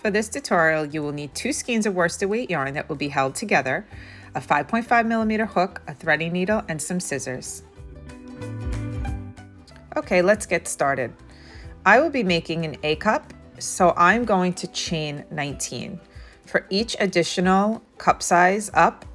For this tutorial, you will need 2 skeins of worsted weight yarn that will be held together, a 5.5mm hook, a threading needle, and some scissors. Okay, let's get started. I will be making an A cup, so I'm going to chain 19. For each additional cup size up,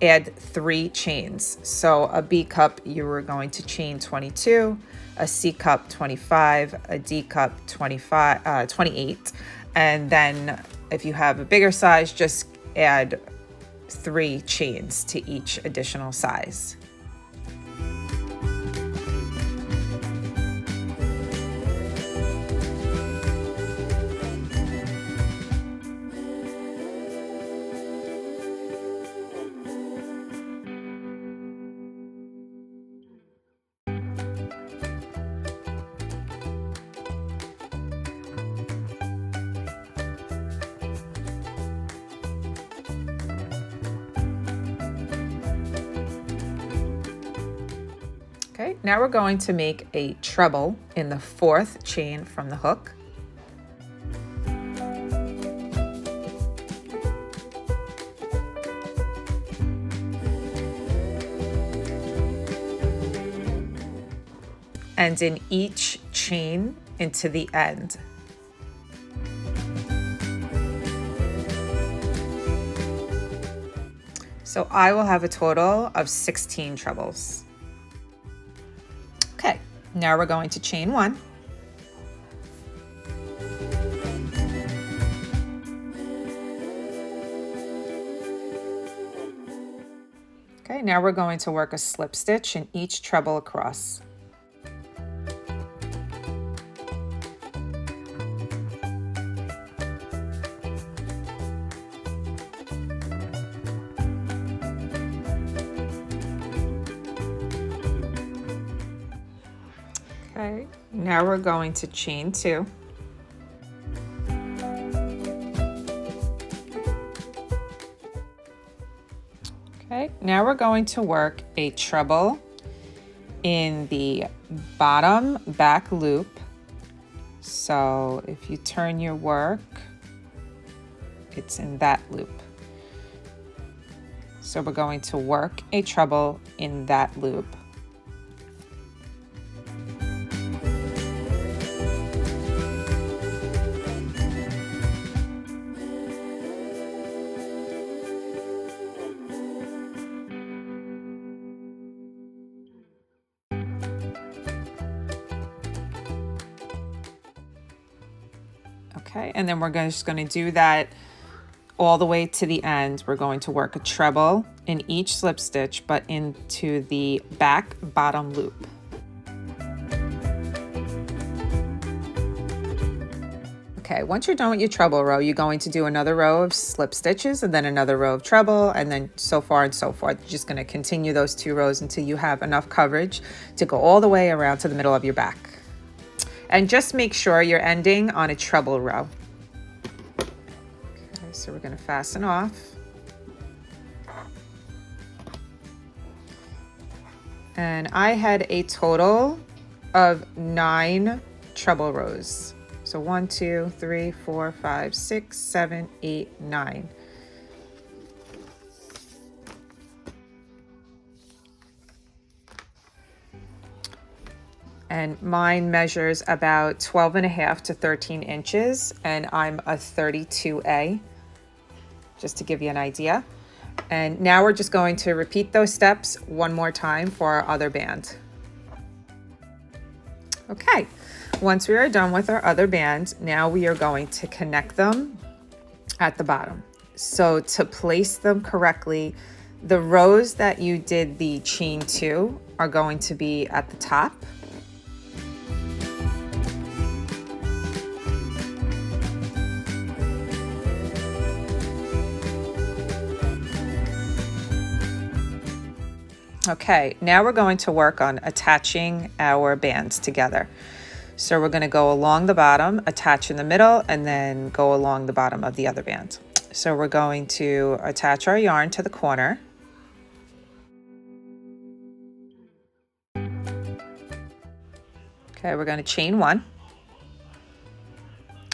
add 3 chains. So a B cup, you are going to chain 22, a C cup 25, a D cup 28, and then if you have a bigger size, just add 3 chains to each additional size. Okay, now we're going to make a treble in the 4th chain from the hook. And in each chain into the end. So I will have a total of 16 trebles. Okay, now we're going to chain 1. Okay, now we're going to work a slip stitch in each treble across. Okay, now we're going to chain 2. Okay, now we're going to work a treble in the bottom back loop. So if you turn your work, it's in that loop. So we're going to work a treble in that loop. Okay, and then we're just going to do that all the way to the end. We're going to work a treble in each slip stitch, but into the back bottom loop. Okay, once you're done with your treble row, you're going to do another row of slip stitches and then another row of treble, and then so far and so forth. You're just going to continue those 2 rows until you have enough coverage to go all the way around to the middle of your back. And just make sure you're ending on a treble row. Okay, so we're going to fasten off. And I had a total of 9 treble rows. So 1, 2, 3, 4, 5, 6, 7, 8, 9. And mine measures about 12.5 to 13 inches, and I'm a 32A, just to give you an idea. And now we're just going to repeat those steps one more time for our other band. Okay, once we are done with our other band, now we are going to connect them at the bottom. So to place them correctly, the rows that you did the chain 2 are going to be at the top. Okay, now we're going to work on attaching our bands together. So we're going to go along the bottom, attach in the middle, and then go along the bottom of the other band. So we're going to attach our yarn to the corner. Okay, we're going to chain 1.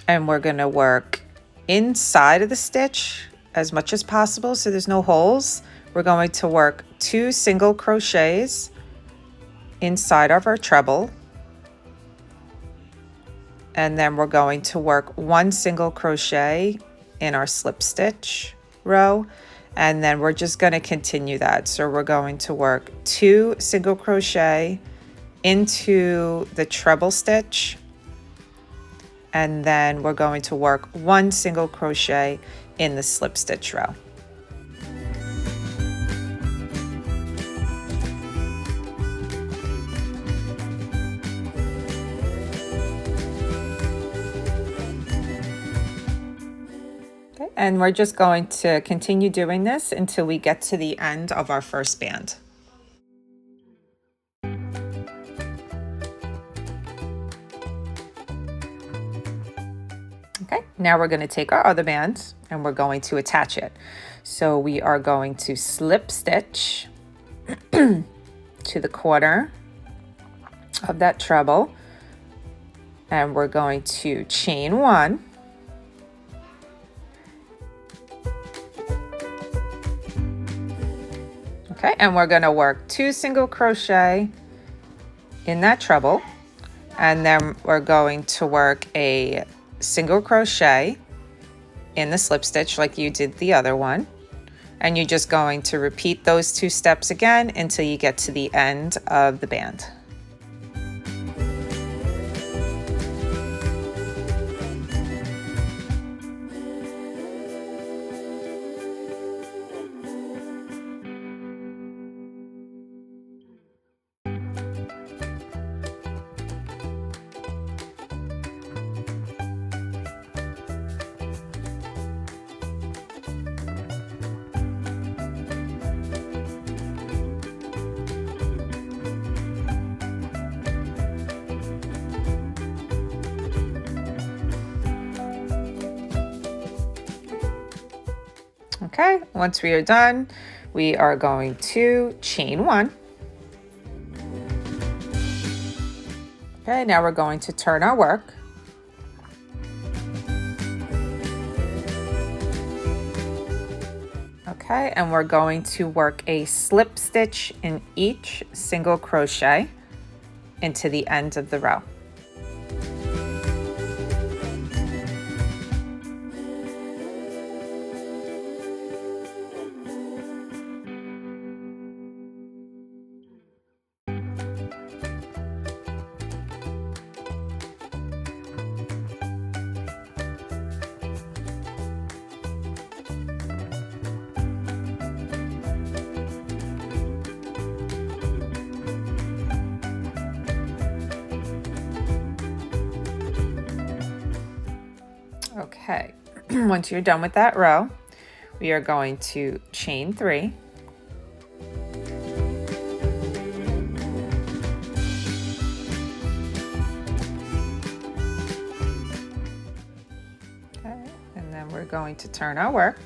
And we're going to work inside of the stitch as much as possible so there's no holes. We're going to work 2 single crochets inside of our treble, and then we're going to work 1 single crochet in our slip stitch row, and then we're just going to continue that. So we're going to work 2 single crochet into the treble stitch, and then we're going to work 1 single crochet in the slip stitch row. Okay, and we're just going to continue doing this until we get to the end of our first band. Okay, now we're going to take our other band and we're going to attach it. So we are going to slip stitch to the corner of that treble, and we're going to chain 1. Okay, and we're going to work 2 single crochet in that treble, and then we're going to work a single crochet in the slip stitch like you did the other one, and you're just going to repeat those 2 steps again until you get to the end of the band. Okay, once we are done, we are going to chain 1. Okay, now we're going to turn our work. Okay, and we're going to work a slip stitch in each single crochet into the end of the row. Okay, once you're done with that row, we are going to chain 3. Okay, and then we're going to turn our work.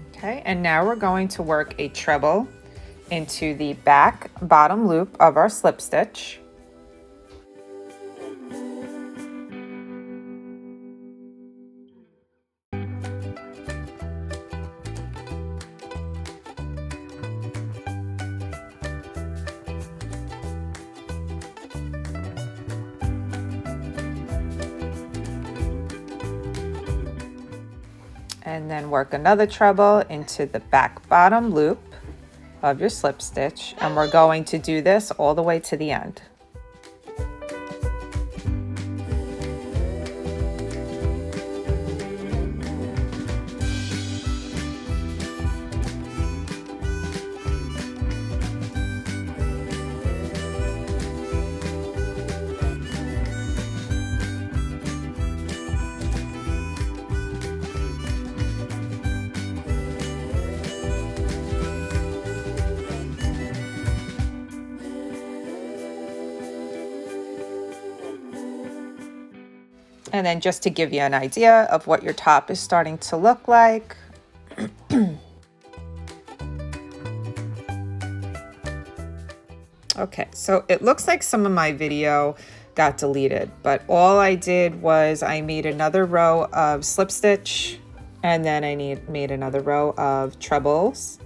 Okay, and now we're going to work a treble into the back bottom loop of our slip stitch. And then work another treble into the back bottom loop of your slip stitch, and we're going to do this all the way to the end. And then just to give you an idea of what your top is starting to look like, Okay, so it looks like some of my video got deleted, but all I did was I made another row of slip stitch, and then I made another row of trebles.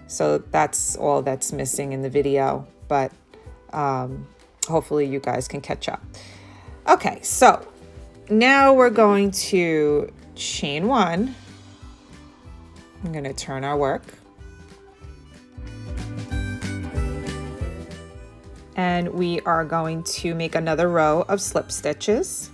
So that's all that's missing in the video, but hopefully you guys can catch up. Okay, so now we're going to chain one. I'm going to turn our work. And we are going to make another row of slip stitches.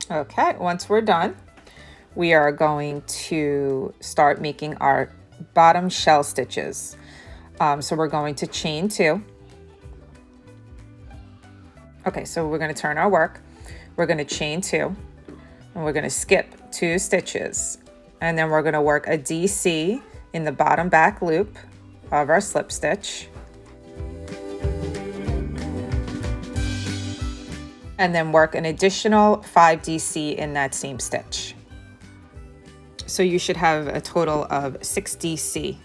Okay, once we're done, we are going to start making our bottom shell stitches. So we're going to chain two. Okay, so we're going to turn our work. We're going to chain two, and we're going to skip 2 stitches. And then we're going to work a DC in the bottom back loop of our slip stitch. And then work an additional 5 DC in that same stitch. So you should have a total of 6 DC.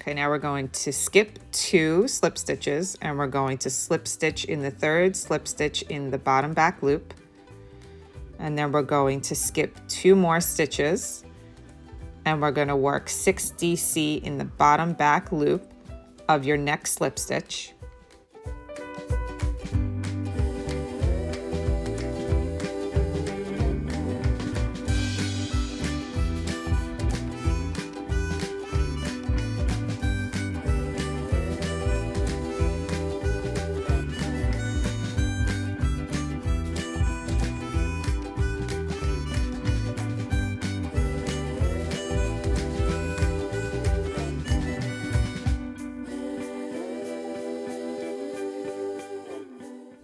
Okay, now we're going to skip 2 slip stitches, and we're going to slip stitch in the 3rd slip stitch in the bottom back loop. And then we're going to skip 2 more stitches, and we're going to work 6 DC in the bottom back loop of your next slip stitch.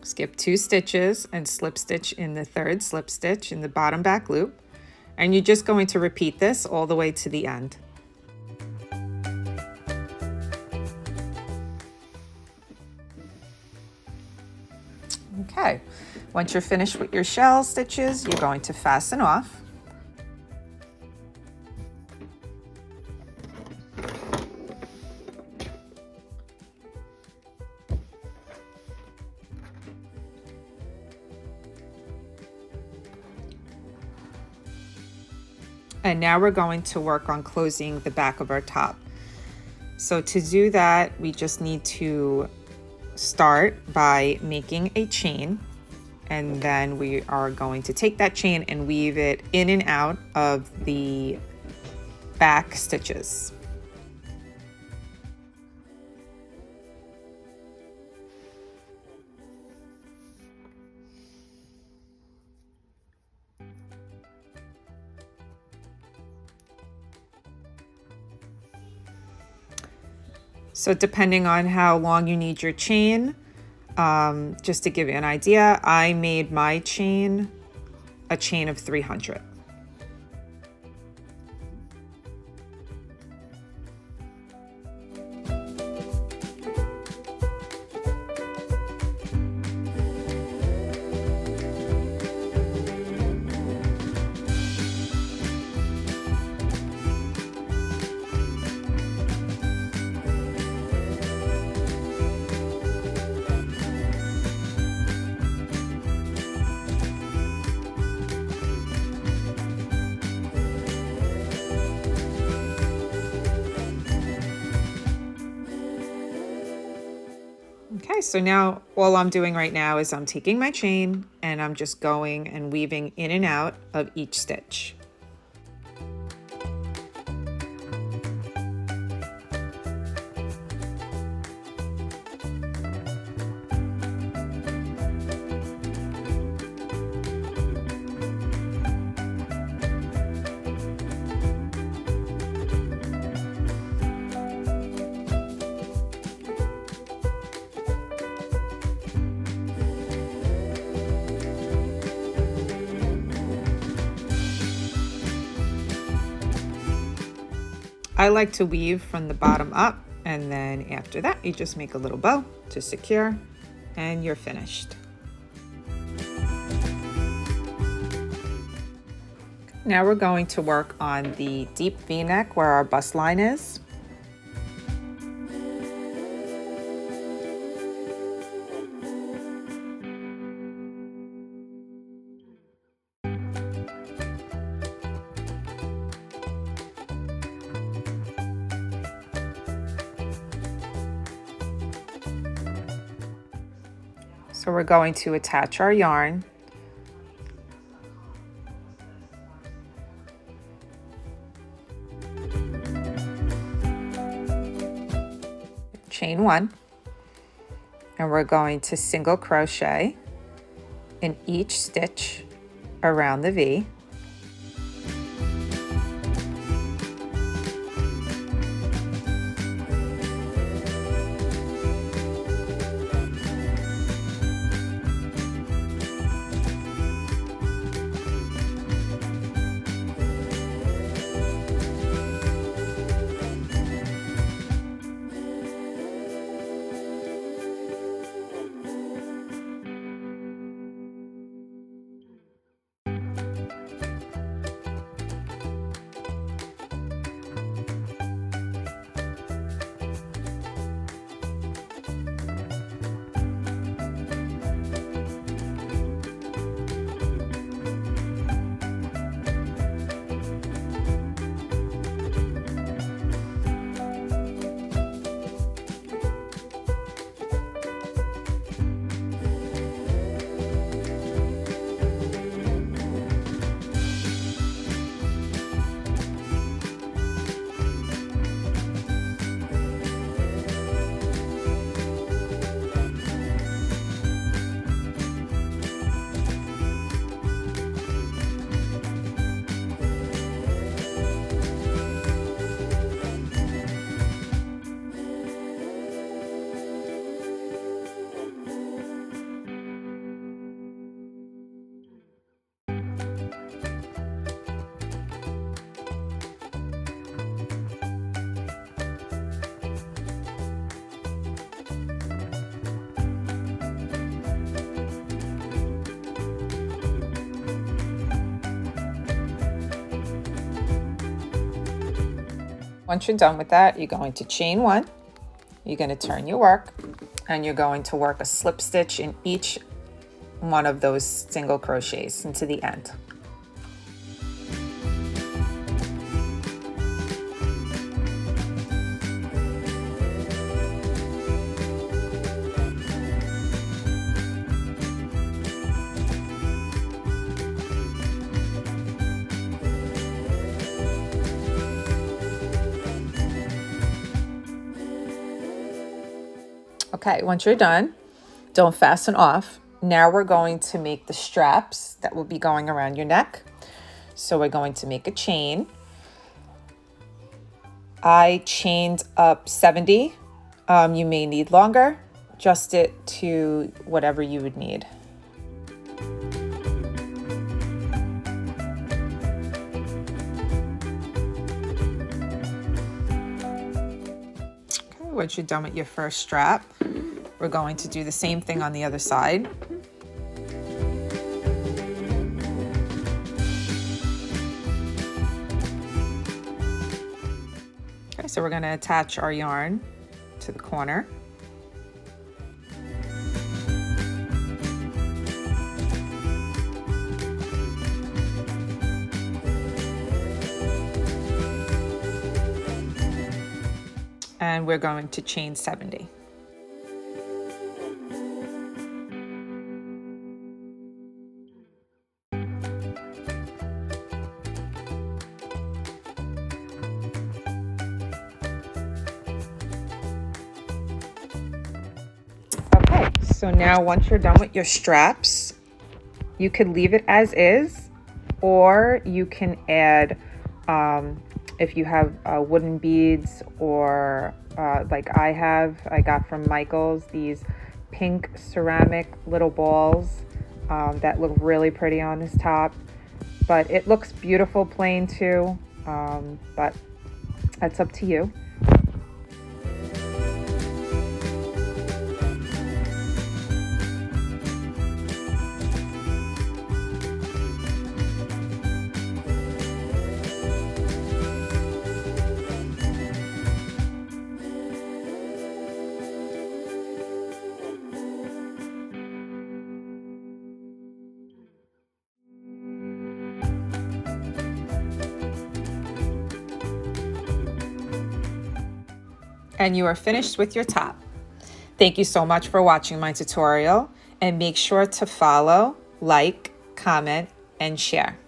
Skip 2 stitches and slip stitch in the 3rd slip stitch in the bottom back loop, and you're just going to repeat this all the way to the end. Okay, once you're finished with your shell stitches, you're going to fasten off. And now we're going to work on closing the back of our top. So to do that, we just need to start by making a chain, and then we are going to take that chain and weave it in and out of the back stitches. So depending on how long you need your chain, just to give you an idea, I made my chain a chain of 300. Okay, so now all I'm doing right now is I'm taking my chain and I'm just going and weaving in and out of each stitch. I like to weave from the bottom up, and then after that you just make a little bow to secure and you're finished. Now we're going to work on the deep V-neck where our bust line is. So we're going to attach our yarn. Chain 1, and we're going to single crochet in each stitch around the V. Once you're done with that, you're going to chain 1, you're going to turn your work, and you're going to work a slip stitch in each one of those single crochets into the end. Okay, once you're done, don't fasten off. Now we're going to make the straps that will be going around your neck. So we're going to make a chain. I chained up 70. You may need longer. Adjust it to whatever you would need. Okay, once you're done with your first strap, we're going to do the same thing on the other side. Okay, so we're going to attach our yarn to the corner. And we're going to chain 70. Okay, so now once you're done with your straps, you could leave it as is, or you can add, if you have wooden beads, or like I got from Michael's these pink ceramic little balls that look really pretty on this top, but it looks beautiful plain too. But That's up to you. And you are finished with your top. Thank you so much for watching my tutorial, and make sure to follow, like, comment, and share.